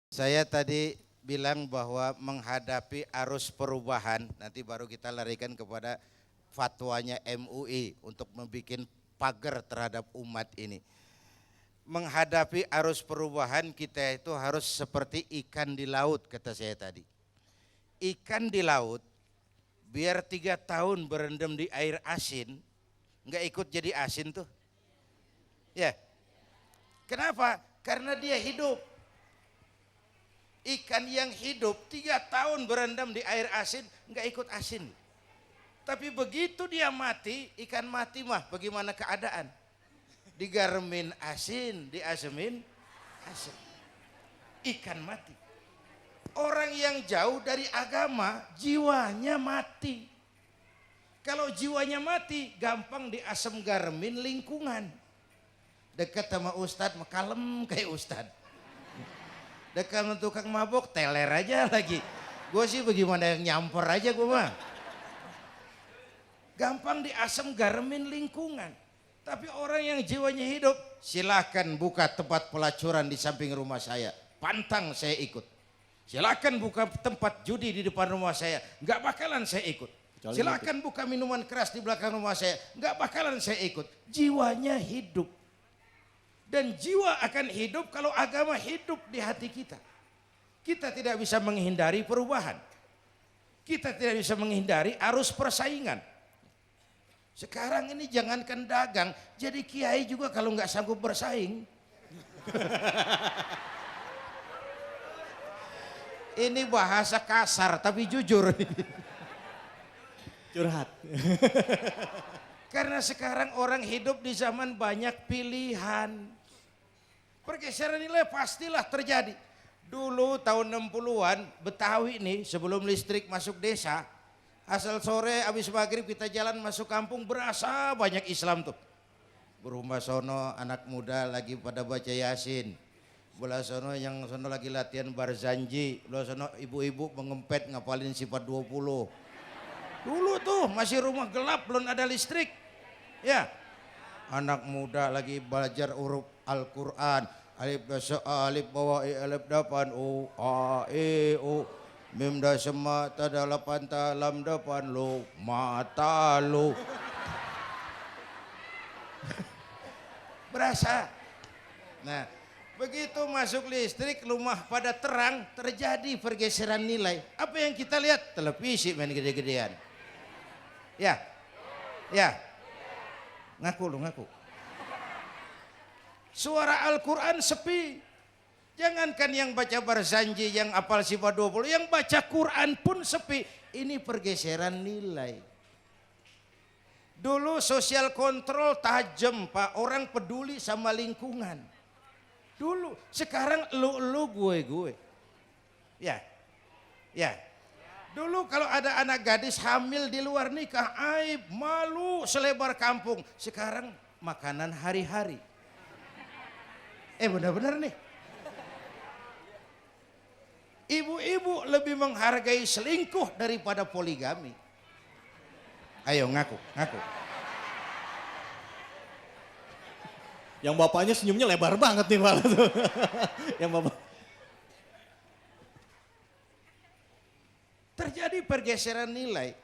Saya tadi bilang bahwa menghadapi arus perubahan, nanti baru kita larikan kepada fatwanya MUI untuk membuat pagar terhadap umat ini. Menghadapi arus perubahan kita itu harus seperti ikan di laut, kata saya tadi. Ikan di laut biar 3 tahun berendam di air asin, nggak ikut jadi asin tuh. Ya, kenapa? Karena dia hidup. Ikan yang hidup 3 tahun berendam di air asin nggak ikut asin. Tapi begitu dia mati, ikan mati mah bagaimana keadaan? Digaremin asin, diasemin asin. Ikan mati. Orang yang jauh dari agama jiwanya mati. Kalau jiwanya mati gampang diasem garemin lingkungan. Dekat sama ustadz mah kalem kayak ustadz. Dekat sama tukang mabok teler aja lagi. Gue sih bagaimana yang nyamper aja gue mah. Gampang diasem garemin lingkungan. Tapi orang yang jiwanya hidup, silakan buka tempat pelacuran di samping rumah saya. Pantang saya ikut. Silakan buka tempat judi di depan rumah saya. Nggak bakalan saya ikut. Silakan buka minuman keras di belakang rumah saya. Nggak bakalan saya ikut. Jiwanya hidup. Dan jiwa akan hidup kalau agama hidup di hati kita. Kita tidak bisa menghindari perubahan. Kita tidak bisa menghindari arus persaingan. Sekarang ini jangankan dagang, jadi kiai juga kalau nggak sanggup bersaing. Ini bahasa kasar tapi jujur. Curhat. Karena sekarang orang hidup di zaman banyak pilihan. Pergeseran nilai pastilah terjadi. Dulu tahun 60-an Betawi nih sebelum listrik masuk desa, asal sore habis maghrib kita jalan masuk kampung berasa banyak Islam tuh. Berumah sono anak muda lagi pada baca Yasin. Belah sono yang sono lagi latihan barzanji. Belah sono ibu-ibu mengempet ngapalin sifat 20. Dulu tuh masih rumah gelap belum ada listrik. Ya. Anak muda lagi belajar huruf Al-Quran. Alif dasa alif bawa alif dapan u a e u mim dasa mata dalapan talam dapan lo mata lo. Berasa. Nah, begitu masuk listrik rumah pada terang terjadi pergeseran nilai. Apa yang kita lihat? Televisi main gede-gedean. Ya. Ya. Ngaku lu ngaku. Suara Al-Quran sepi. Jangankan yang baca barzanji, yang apal sifat 20, yang baca Quran pun sepi. Ini pergeseran nilai. Dulu sosial kontrol tajam Pak, orang peduli sama lingkungan. Dulu, sekarang lu gue. Ya, ya. Dulu kalau ada anak gadis hamil di luar nikah, aib, malu selebar kampung. Sekarang makanan hari-hari. Benar-benar nih. Ibu-ibu lebih menghargai selingkuh daripada poligami. Ayo ngaku. Yang bapaknya senyumnya lebar banget nih Pak. Yang bapak. Terjadi pergeseran nilai.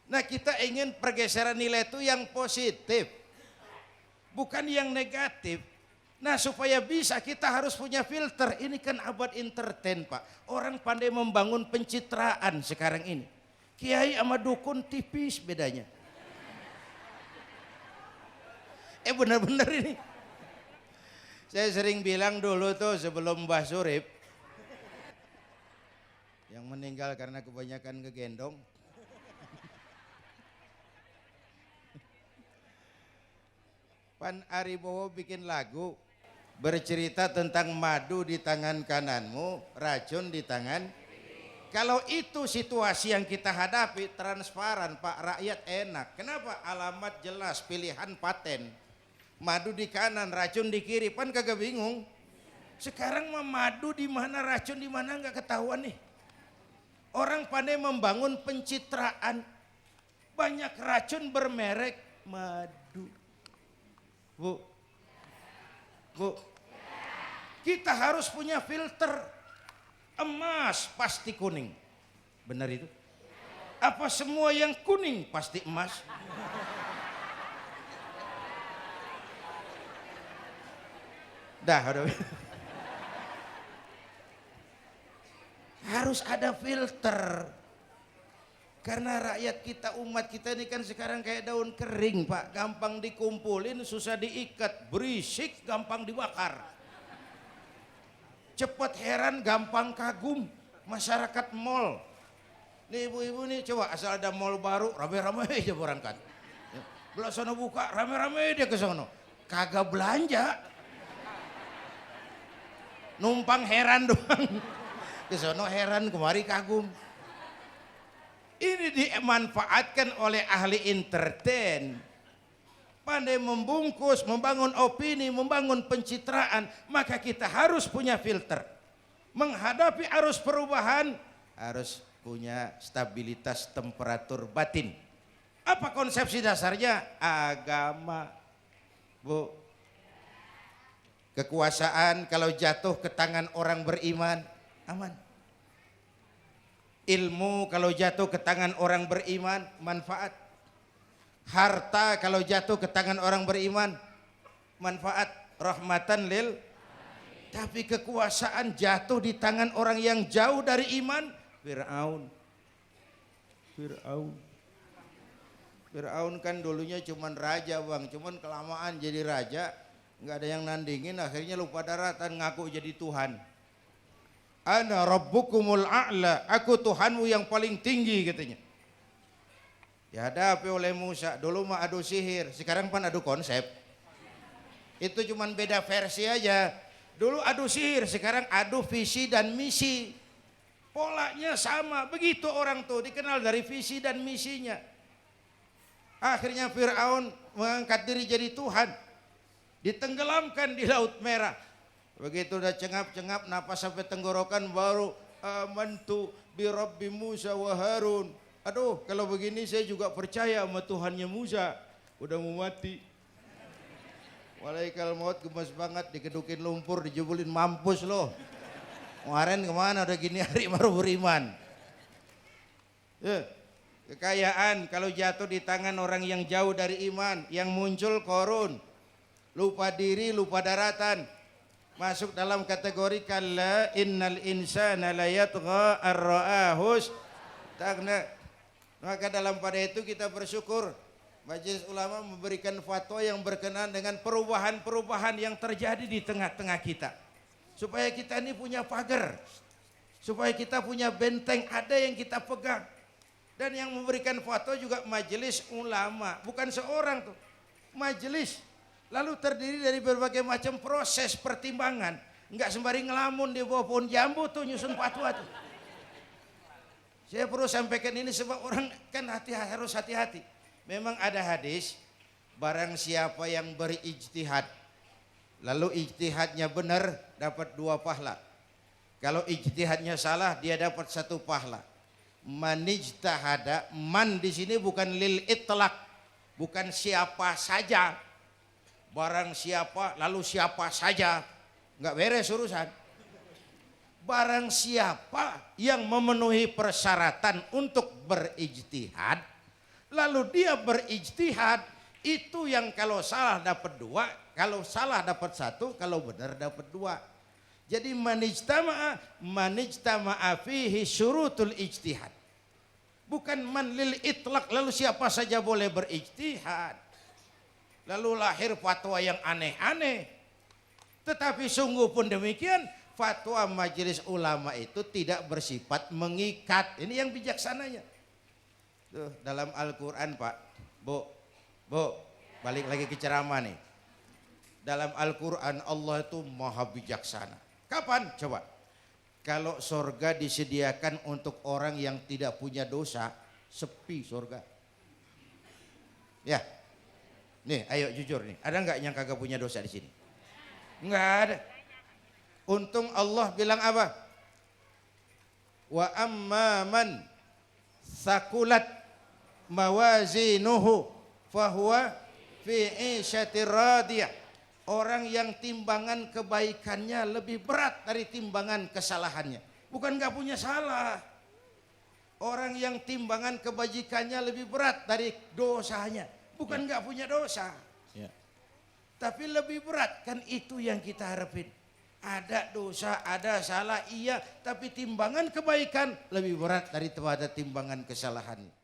Nah kita ingin pergeseran nilai itu yang positif. Bukan yang negatif. Nah supaya bisa kita harus punya filter. Ini kan abad entertain Pak. Orang pandai membangun pencitraan sekarang ini. Kiai sama dukun tipis bedanya. Benar-benar ini. Saya sering bilang dulu tuh sebelum Mbah Surip. Yang meninggal karena kebanyakan ngegendong. Pan Aribowo bikin lagu. Bercerita tentang madu di tangan kananmu, racun di tangan. Kalau itu situasi yang kita hadapi, transparan Pak, rakyat enak. Kenapa? Alamat jelas, pilihan paten. Madu di kanan, racun di kiri, pan kagak bingung. Sekarang mah madu di mana, racun di mana nggak ketahuan nih. Orang pandai membangun pencitraan. Banyak racun bermerek madu. Bu, kita harus punya filter. Emas pasti kuning. Benar itu? Apa semua yang kuning pasti emas? Dah, udah. Harus ada filter. Karena rakyat kita, umat kita ini kan sekarang kayak daun kering, Pak. Gampang dikumpulin, susah diikat. Berisik, gampang dibakar. Cepat heran, gampang kagum. Masyarakat mall. Nih ibu-ibu nih, coba asal ada mall baru, rame-rame aja berangkat. Belah sono buka, rame-rame dia ke sono. Kagak belanja. Numpang heran doang. Ke sono heran, kemari kagum. Ini dimanfaatkan oleh ahli entertain. Pandai membungkus, membangun opini, membangun pencitraan. Maka kita harus punya filter. Menghadapi arus perubahan, harus punya stabilitas temperatur batin. Apa konsepsi dasarnya? Agama, Bu. Kekuasaan kalau jatuh ke tangan orang beriman, aman. Ilmu kalau jatuh ke tangan orang beriman, manfaat. Harta kalau jatuh ke tangan orang beriman, manfaat. Rahmatan lil. Tapi kekuasaan jatuh di tangan orang yang jauh dari iman, Fir'aun. Fir'aun kan dulunya cuman raja, Bang, cuman kelamaan jadi raja, nggak ada yang nandingin, akhirnya lupa daratan, ngaku jadi Tuhan. Ana rabbukumul a'la, aku Tuhanmu yang paling tinggi katanya. Dihadapi oleh Musa, dulu mah adu sihir, sekarang pan adu konsep. Itu cuman beda versi aja. Dulu adu sihir, sekarang adu visi dan misi. Polanya sama, begitu orang tuh dikenal dari visi dan misinya. Akhirnya Fir'aun mengangkat diri jadi Tuhan. Ditenggelamkan di Laut Merah. Begitu udah cengap-cengap napas sampai tenggorokan baru amantu bi Rabbi Musa wa Harun. Aduh, kalau begini saya juga percaya sama Tuhannya Musa. Udah mau mati. Walaikal maut, gemes banget, dikedukin lumpur, dijebulin, mampus loh. Kemarin kemana udah gini hari baru beriman. Kekayaan kalau jatuh di tangan orang yang jauh dari iman, yang muncul korun, lupa diri, lupa daratan, masuk dalam kategori kalla innal insana la yatgha ar-ra'ahus tagna. Maka dalam pada itu kita bersyukur Majelis Ulama memberikan fatwa yang berkenaan dengan perubahan-perubahan yang terjadi di tengah-tengah kita. Supaya kita ini punya pagar, supaya kita punya benteng, ada yang kita pegang. Dan yang memberikan fatwa juga Majelis Ulama, bukan seorang tuh, majelis. Lalu terdiri dari berbagai macam proses pertimbangan. Enggak sembari ngelamun di bawah pohon jambu tuh nyusun fatwa tuh. Saya perlu sampaikan ini sebab orang kan harus hati-hati. Memang ada hadis, barang siapa yang berijtihad, lalu ijtihadnya benar dapat 2 pahala. Kalau ijtihadnya salah dia dapat 1 pahala. Manijtahada, man di sini bukan lil itlaq, bukan siapa saja. Barang siapa lalu siapa saja, nggak beres urusan. Barang siapa yang memenuhi persyaratan untuk berijtihad, lalu dia berijtihad, itu yang kalau salah dapat 2, kalau salah dapat 1, kalau benar dapat 2. Jadi manijtama'a fihi syurutul ijtihad. Bukan man lil itlaq, lalu siapa saja boleh berijtihad. Lalu lahir fatwa yang aneh-aneh. Tetapi sungguh pun demikian, fatwa Majelis Ulama itu tidak bersifat mengikat. Ini yang bijaksananya. Tuh, dalam Al-Quran Pak, Bu, balik lagi ke ceramah nih. Dalam Al-Quran Allah itu maha bijaksana. Kapan? Coba. Kalau sorga disediakan untuk orang yang tidak punya dosa, sepi sorga. Ya, nih ayo jujur nih, ada nggak yang kagak punya dosa di sini? Nggak ada. Untung Allah bilang apa? Wa amman sakulat mawazinuhu fahuwa fi 'isyatir radiyah. Orang yang timbangan kebaikannya lebih berat dari timbangan kesalahannya. Bukan nggak punya salah. Orang yang timbangan kebajikannya lebih berat dari dosanya. Bukan nggak punya dosa. Ya. Tapi lebih berat, kan itu yang kita harapin. Ada dosa, ada salah, iya. Tapi timbangan kebaikan lebih berat daripada timbangan kesalahan.